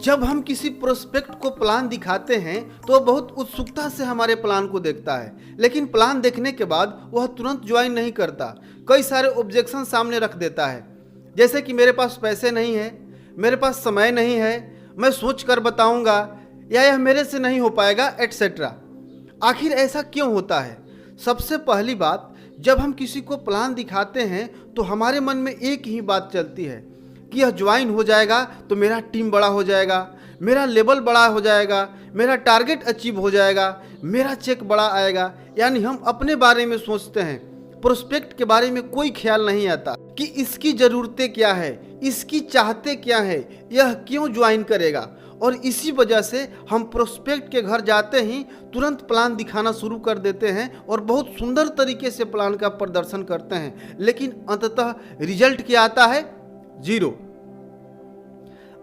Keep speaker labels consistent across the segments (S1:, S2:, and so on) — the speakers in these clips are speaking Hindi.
S1: जब हम किसी प्रोस्पेक्ट को प्लान दिखाते हैं तो वह बहुत उत्सुकता से हमारे प्लान को देखता है, लेकिन प्लान देखने के बाद वह तुरंत ज्वाइन नहीं करता। कई सारे ऑब्जेक्शन सामने रख देता है, जैसे कि मेरे पास पैसे नहीं है, मेरे पास समय नहीं है, मैं सोच कर बताऊंगा, या यह मेरे से नहीं हो पाएगा, एटसेट्रा। आखिर ऐसा क्यों होता है? सबसे पहली बात, जब हम किसी को प्लान दिखाते हैं तो हमारे मन में एक ही बात चलती है कि यह ज्वाइन हो जाएगा तो मेरा टीम बड़ा हो जाएगा, मेरा लेवल बड़ा हो जाएगा, मेरा टारगेट अचीव हो जाएगा, मेरा चेक बड़ा आएगा। यानी हम अपने बारे में सोचते हैं, प्रोस्पेक्ट के बारे में कोई ख्याल नहीं आता कि इसकी ज़रूरतें क्या है, इसकी चाहते क्या है, यह क्यों ज्वाइन करेगा। और इसी वजह से हम प्रोस्पेक्ट के घर जाते ही तुरंत प्लान दिखाना शुरू कर देते हैं और बहुत सुंदर तरीके से प्लान का प्रदर्शन करते हैं, लेकिन अंततः रिजल्ट क्या आता है? 0।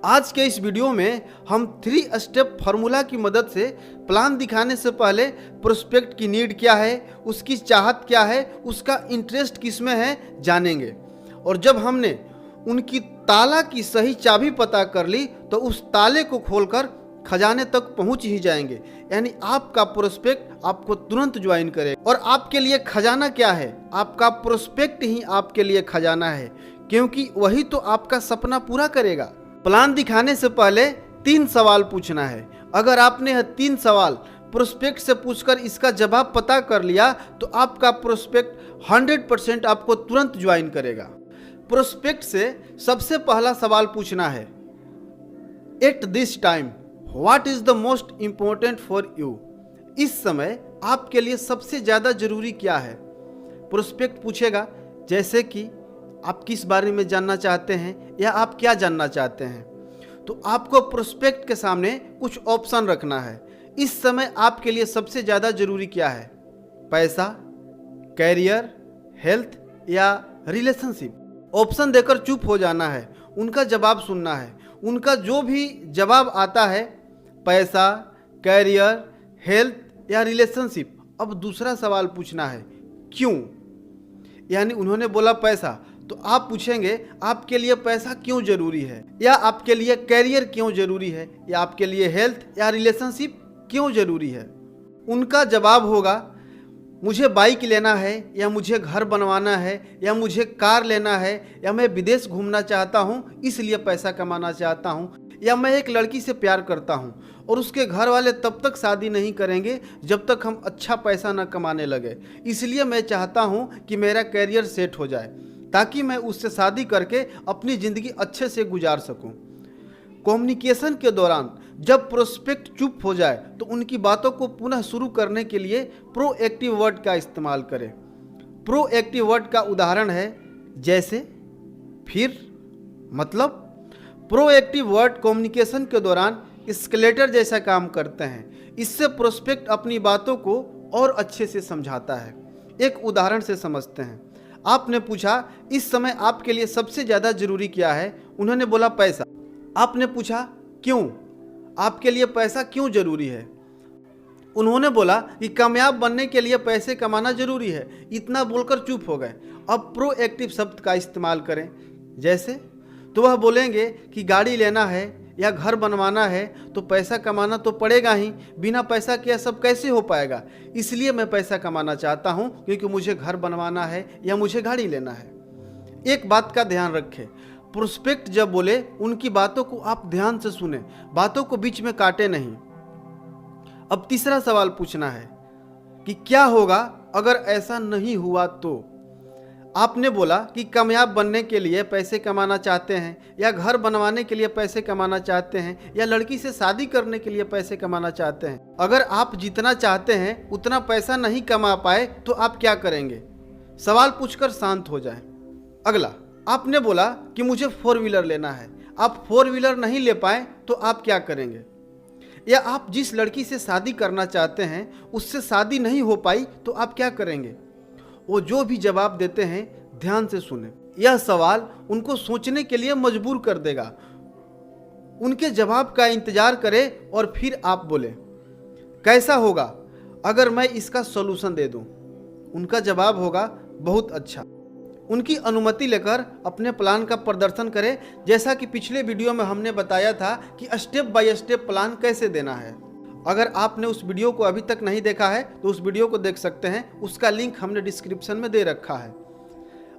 S1: आज के इस वीडियो में हम 3 स्टेप फार्मूला की मदद से प्लान दिखाने से पहले प्रोस्पेक्ट की नीड क्या है, उसकी चाहत क्या है, उसका इंटरेस्ट किस में है, जानेंगे। और जब हमने उनकी ताला की सही चाबी पता कर ली तो उस ताले को खोलकर खजाने तक पहुंच ही जाएंगे। यानी आपका प्रोस्पेक्ट आपको तुरंत ज्वाइन करेगा। और आपके लिए खजाना क्या है? आपका प्रोस्पेक्ट ही आपके लिए खजाना है, क्योंकि वही तो आपका सपना पूरा करेगा। प्लान दिखाने से पहले 3 सवाल पूछना है। अगर आपने यह 3 सवाल प्रोस्पेक्ट से पूछकर इसका जवाब पता कर लिया तो आपका प्रोस्पेक्ट 100% आपको तुरंत ज्वाइन करेगा। प्रोस्पेक्ट से सबसे पहला सवाल पूछना है, at this time what is the most important for you? इस समय आपके लिए सबसे ज़्यादा जरूरी क्या है? प्रोस्पेक्ट पूछेगा, जैसे कि आप किस बारे में जानना चाहते हैं या आप क्या जानना चाहते हैं। तो आपको प्रोस्पेक्ट के सामने कुछ ऑप्शन रखना है। इस समय आपके लिए सबसे ज़्यादा जरूरी क्या है? पैसा, कैरियर, हेल्थ या रिलेशनशिप? ऑप्शन देकर चुप हो जाना है, उनका जवाब सुनना है। उनका जो भी जवाब आता है, पैसा, कैरियर, हेल्थ या रिलेशनशिप, अब दूसरा सवाल पूछना है, क्यों? यानी उन्होंने बोला पैसा, तो आप पूछेंगे आपके लिए पैसा क्यों जरूरी है, या आपके लिए कैरियर क्यों जरूरी है, या आपके लिए हेल्थ या रिलेशनशिप क्यों जरूरी है। उनका जवाब होगा, मुझे बाइक लेना है, या मुझे घर बनवाना है, या मुझे कार लेना है, या मैं विदेश घूमना चाहता हूँ इसलिए पैसा कमाना चाहता हूँ, या मैं एक लड़की से प्यार करता हूँ और उसके घर वाले तब तक शादी नहीं करेंगे जब तक हम अच्छा पैसा न कमाने लगे, इसलिए मैं चाहता हूँ कि मेरा कैरियर सेट हो जाए ताकि मैं उससे शादी करके अपनी ज़िंदगी अच्छे से गुजार सकूँ। कम्युनिकेशन के दौरान जब प्रोस्पेक्ट चुप हो जाए तो उनकी बातों को पुनः शुरू करने के लिए प्रोएक्टिव वर्ड का इस्तेमाल करें। प्रोएक्टिव वर्ड का उदाहरण है जैसे, फिर, मतलब। प्रोएक्टिव वर्ड कम्युनिकेशन के दौरान एस्केलेटर जैसा काम करते हैं। इससे प्रोस्पेक्ट अपनी बातों को और अच्छे से समझाता है। एक उदाहरण से समझते हैं। आपने पूछा, इस समय आपके लिए सबसे ज़्यादा जरूरी क्या है? उन्होंने बोला पैसा। आपने पूछा, क्यों? आपके लिए पैसा क्यों जरूरी है? उन्होंने बोला कि कामयाब बनने के लिए पैसे कमाना जरूरी है। इतना बोलकर चुप हो गए। अब प्रोएक्टिव शब्द का इस्तेमाल करें, जैसे, तो वह बोलेंगे कि गाड़ी लेना है या घर बनवाना है तो पैसा कमाना तो पड़ेगा ही, बिना पैसा के यह सब कैसे हो पाएगा, इसलिए मैं पैसा कमाना चाहता हूँ क्योंकि मुझे घर बनवाना है या मुझे गाड़ी लेना है। एक बात का ध्यान रखें, प्रोस्पेक्ट जब बोले उनकी बातों को आप ध्यान से सुने, बातों को बीच में काटे नहीं। अब तीसरा सवाल पूछना है कि क्या होगा अगर ऐसा नहीं हुआ तो? आपने बोला कि कामयाब बनने के लिए पैसे कमाना चाहते हैं, या घर बनवाने के लिए पैसे कमाना चाहते हैं, या लड़की से शादी करने के लिए पैसे कमाना चाहते हैं। अगर आप जितना चाहते हैं उतना पैसा नहीं कमा पाए तो आप क्या करेंगे? सवाल पूछकर शांत हो जाएं। अगला, आपने बोला कि मुझे 4 व्हीलर लेना है। आप 4 व्हीलर नहीं ले पाए तो आप क्या करेंगे? या आप जिस लड़की से शादी करना चाहते हैं उससे शादी नहीं हो पाई तो आप क्या करेंगे? वो जो भी जवाब देते हैं ध्यान से सुने। यह सवाल उनको सोचने के लिए मजबूर कर देगा। उनके जवाब का इंतजार करें और फिर आप बोले, कैसा होगा अगर मैं इसका सॉल्यूशन दे दूं? उनका जवाब होगा, बहुत अच्छा। उनकी अनुमति लेकर अपने प्लान का प्रदर्शन करें, जैसा कि पिछले वीडियो में हमने बताया था कि स्टेप बाय स्टेप प्लान कैसे देना है। अगर आपने उस वीडियो को अभी तक नहीं देखा है तो उस वीडियो को देख सकते हैं, उसका लिंक हमने डिस्क्रिप्शन में दे रखा है।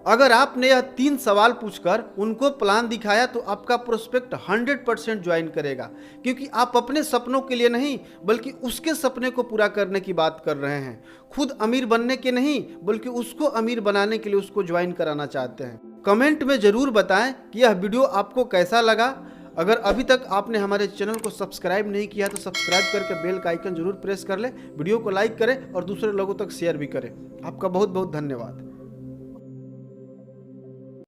S1: अगर आपने यह 3 सवाल पूछकर उनको प्लान दिखाया तो आपका प्रोस्पेक्ट 100% ज्वाइन करेगा, क्योंकि आप अपने सपनों के लिए नहीं बल्कि उसके सपने को पूरा करने की बात कर रहे हैं। खुद अमीर बनने के नहीं बल्कि उसको अमीर बनाने के लिए उसको ज्वाइन कराना चाहते हैं। कमेंट में ज़रूर बताएं कि यह वीडियो आपको कैसा लगा। अगर अभी तक आपने हमारे चैनल को सब्सक्राइब नहीं किया तो सब्सक्राइब करके बेल का आइकन जरूर प्रेस कर ले, वीडियो को लाइक करें और दूसरे लोगों तक शेयर भी करें। आपका बहुत बहुत धन्यवाद।